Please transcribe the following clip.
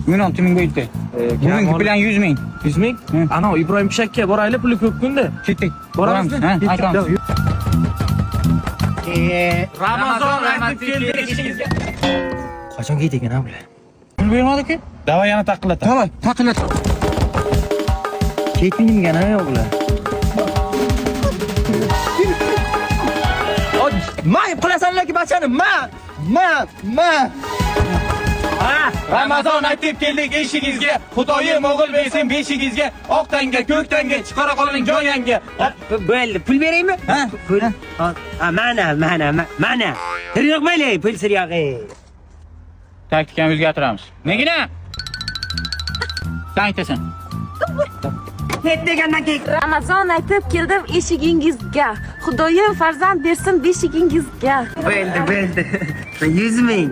Bugun 6 ming qo'yibdi. Bugungi bilan 100 ming. 100 ming? Ana Ibrohim Shakka boraylik, puli ko'p kunda. Ketdik. Boramizmi? Ha, aytamiz. Ramazon aytib keldi ishingizga. Qachon ketdik ana bular? Pul bermadi-ku? Davay yana taqillatamiz. Davay, taqillat. Ketmingana yo'qlar. Mayib qilasanlarki bachani, ma. Ramazon aytib keldik eshigingizga, Xudoyim o'g'il bersin beshigingizga, oq tanga, ko'k tanga chiqara qoling joyanga. Bo'ldi, pul beraymi? Ha? Pul. Ha, mana. Sir yo'q mayli, pul sir yo'q. Taktikani o'zgartiramiz. Negina? Sen aytasan. Degandan keyin Ramazon aytib keldim eshigingizga. Xudoyim farzand bersin beshigingizga. bo'ldi. 100 ming.